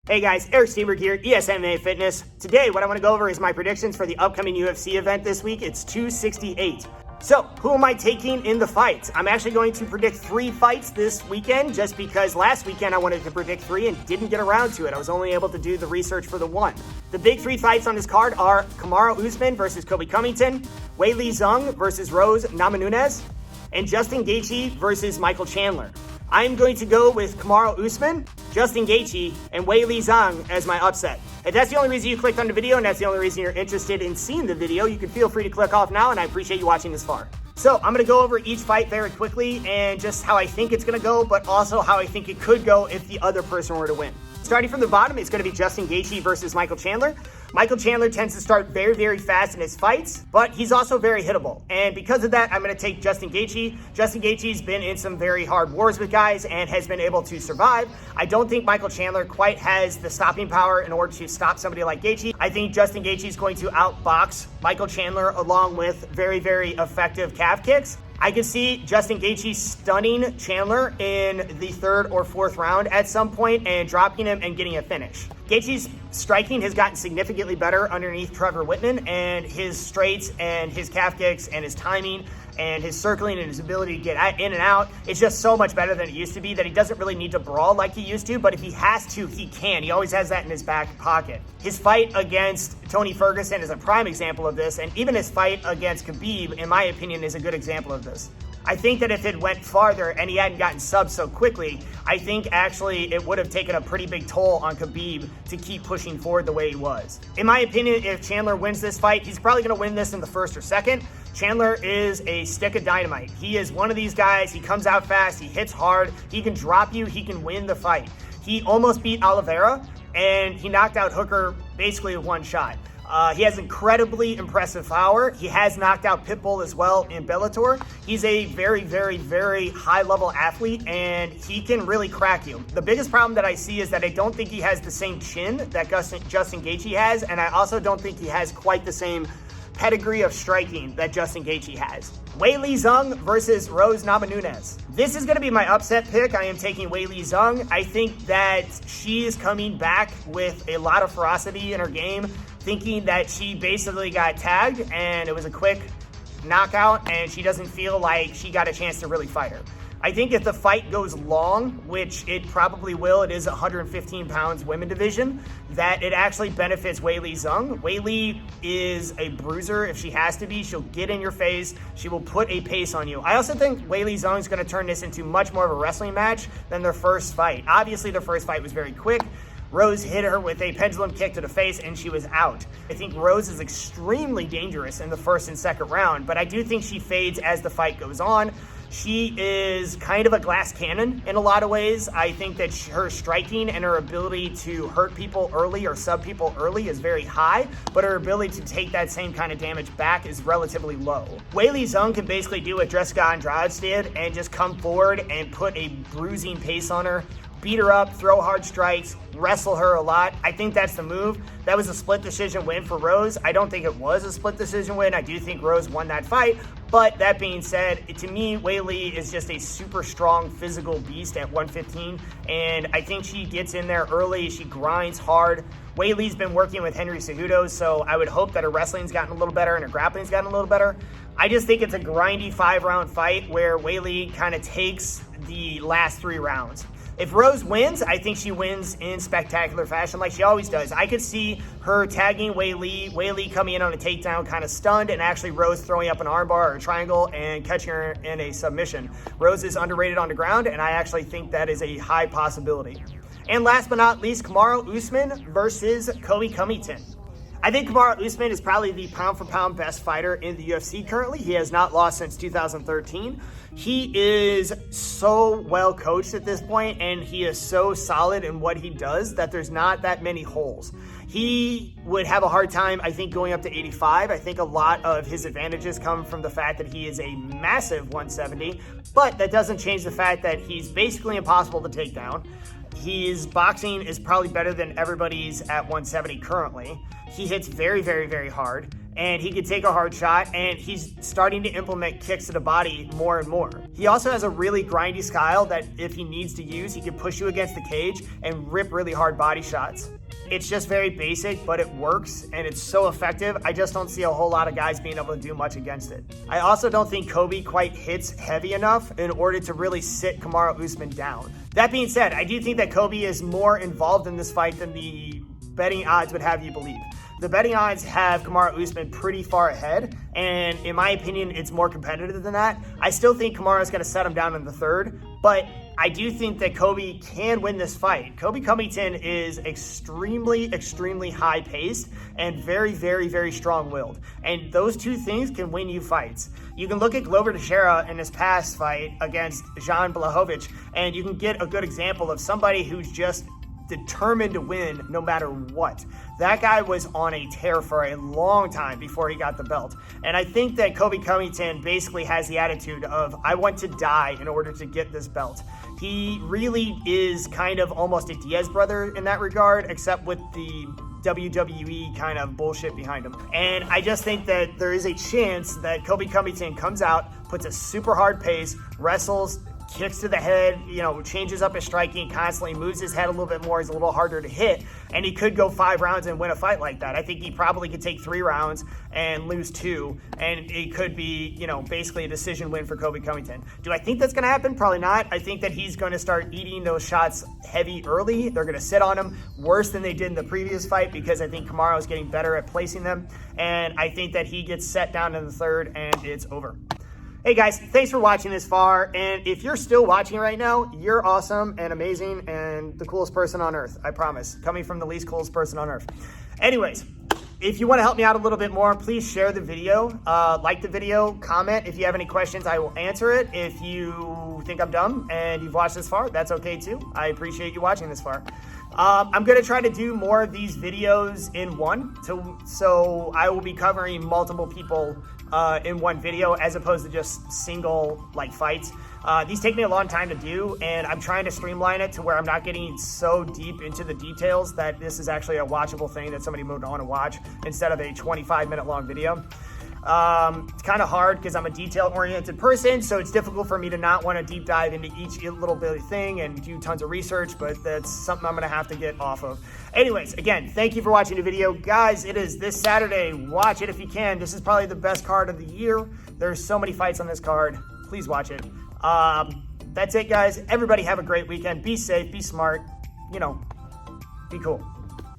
Hey guys, Eric Steenberg here, ESMA Fitness. Today, what I want to go over is my predictions for the upcoming UFC event this week. It's 268. So, who am I taking in the fights? I'm actually going to predict 3 fights this weekend, just because last weekend I wanted to predict 3 and didn't get around to it. I was only able to do the research for the 1. The big 3 fights on this card are Kamaru Usman versus Colby Covington, Weili Zhang versus Rose Namajunas, and Justin Gaethje versus Michael Chandler. I'm going to go with Kamaru Usman, Justin Gaethje, and Weili Zhang as my upset. If that's the only reason you clicked on the video and that's the only reason you're interested in seeing the video, you can feel free to click off now, and I appreciate you watching this far. So I'm going to go over each fight very quickly and just how I think it's going to go, but also how I think it could go if the other person were to win. Starting from the bottom, it's going to be Justin Gaethje versus Michael Chandler. Michael Chandler tends to start very, very fast in his fights, but he's also very hittable. And because of that, I'm going to take Justin Gaethje. Justin Gaethje's been in some very hard wars with guys and has been able to survive. I don't think Michael Chandler quite has the stopping power in order to stop somebody like Gaethje. I think Justin Gaethje is going to outbox Michael Chandler along with very, very effective calf kicks. I could see Justin Gaethje stunning Chandler in the 3rd or 4th round at some point and dropping him and getting a finish. Gaethje's striking has gotten significantly better underneath Trevor Whitman, and his straights and his calf kicks and his timing and his circling and his ability to get in and out, it's just so much better than it used to be that he doesn't really need to brawl like he used to, but if he has to, he can. He always has that in his back pocket. His fight against Tony Ferguson is a prime example of this, and even his fight against Khabib, in my opinion, is a good example of this. I think that if it went farther and he hadn't gotten subs so quickly, I think actually it would have taken a pretty big toll on Khabib to keep pushing forward the way he was. In my opinion, if Chandler wins this fight, he's probably going to win this in the 1st or 2nd. Chandler is a stick of dynamite. He is one of these guys. He comes out fast. He hits hard. He can drop you. He can win the fight. He almost beat Oliveira, and he knocked out Hooker basically with 1 shot. He has incredibly impressive power. He has knocked out Pitbull as well in Bellator. He's a very, very, very high-level athlete, and he can really crack you. The biggest problem that I see is that I don't think he has the same chin that Justin Gaethje has, and I also don't think he has quite the same pedigree of striking that Justin Gaethje has. Weili Zhang versus Rose Namajunas. This is going to be my upset pick. I am taking Weili Zhang. I think that she is coming back with a lot of ferocity in her game, thinking that she basically got tagged and it was a quick knockout and she doesn't feel like she got a chance to really fight her. I think if the fight goes long, which it probably will, it is 115 pounds women division, that it actually benefits Weili Zhang. Weili is a bruiser. If she has to be, she'll get in your face. She will put a pace on you. I also think Weili Zhang is going to turn this into much more of a wrestling match than their first fight. Obviously, their first fight was very quick. Rose hit her with a pendulum kick to the face and she was out. I think Rose is extremely dangerous in the 1st and 2nd round, but I do think she fades as the fight goes on. She is kind of a glass cannon in a lot of ways. I think that her striking and her ability to hurt people early or sub people early is very high, but her ability to take that same kind of damage back is relatively low. Weili Zhang can basically do what Jessica Andrade did and just come forward and put a bruising pace on her, beat her up, throw hard strikes, wrestle her a lot. I think that's the move. That was a split decision win for Rose. I don't think it was a split decision win. I do think Rose won that fight. But that being said, to me, Weili is just a super strong physical beast at 115. And I think she gets in there early. She grinds hard. Weili's been working with Henry Cejudo, so I would hope that her wrestling's gotten a little better and her grappling's gotten a little better. I just think it's a grindy 5-round fight where Weili kind of takes the last 3 rounds. If Rose wins, I think she wins in spectacular fashion like she always does. I could see her tagging Weili coming in on a takedown kind of stunned, and actually Rose throwing up an armbar or a triangle and catching her in a submission. Rose is underrated on the ground, and I actually think that is a high possibility. And last but not least, Kamaru Usman versus Colby Covington. I think Kamaru Usman is probably the pound-for-pound best fighter in the UFC currently. He has not lost since 2013. He is so well coached at this point, and he is so solid in what he does that there's not that many holes. He would have a hard time, I think, going up to 85. I think a lot of his advantages come from the fact that he is a massive 170, but that doesn't change the fact that he's basically impossible to take down. His boxing is probably better than everybody's at 170 currently. He hits very, very, very hard. and he could take a hard shot, and he's starting to implement kicks to the body more and more. He also has a really grindy style that if he needs to use, he can push you against the cage and rip really hard body shots. It's just very basic, but it works, and it's so effective. I just don't see a whole lot of guys being able to do much against it. I also don't think Kobe quite hits heavy enough in order to really sit Kamaru Usman down. That being said, I do think that Kobe is more involved in this fight than the betting odds would have you believe. The betting odds have Kamaru Usman pretty far ahead, and in my opinion, it's more competitive than that. I still think Kamaru's going to set him down in the third, but I do think that Kobe can win this fight. Kobe Covington is extremely high-paced and very strong-willed, and those two things can win you fights. You can look at Glover Teixeira in his past fight against Jan Blachowicz, and you can get a good example of somebody who's just determined to win no matter what. That guy was on a tear for a long time before he got the belt. And I think that Kobe Covington basically has the attitude of, I want to die in order to get this belt. He really is kind of almost a Diaz brother in that regard, except with the WWE kind of bullshit behind him. And I just think that there is a chance that Kobe Covington comes out, puts a super hard pace, wrestles, kicks to the head, changes up his striking constantly, moves his head a little bit more, he's a little harder to hit, and he could go 5 rounds and win a fight like that. I think he probably could take 3 rounds and lose 2, and it could be, basically a decision win for Kobe Covington. Do I think that's going to happen? Probably not. I think that he's going to start eating those shots heavy early. They're going to sit on him worse than they did in the previous fight because I think Kamaru is getting better at placing them, and I think that he gets set down in the third and it's over. Hey guys, thanks for watching this far, and if you're still watching right now, you're awesome and amazing and the coolest person on earth, I promise. Coming from the least coolest person on earth. Anyways, if you want to help me out a little bit more, please share the video, like the video, comment. If you have any questions, I will answer it. If you think I'm dumb and you've watched this far, that's okay too. I appreciate you watching this far. I'm going to try to do more of these videos in one, so I will be covering multiple people in one video as opposed to just single fights. These take me a long time to do, and I'm trying to streamline it to where I'm not getting so deep into the details that this is actually a watchable thing that somebody would want to watch instead of a 25-minute long video. It's kind of hard because I'm a detail-oriented person, so it's difficult for me to not want to deep dive into each little bit of thing and do tons of research, but that's something I'm going to have to get off of. Anyways, again, thank you for watching the video. Guys, it is this Saturday. Watch it if you can. This is probably the best card of the year. There's so many fights on this card. Please watch it. That's it, guys. Everybody have a great weekend. Be safe. Be smart. Be cool.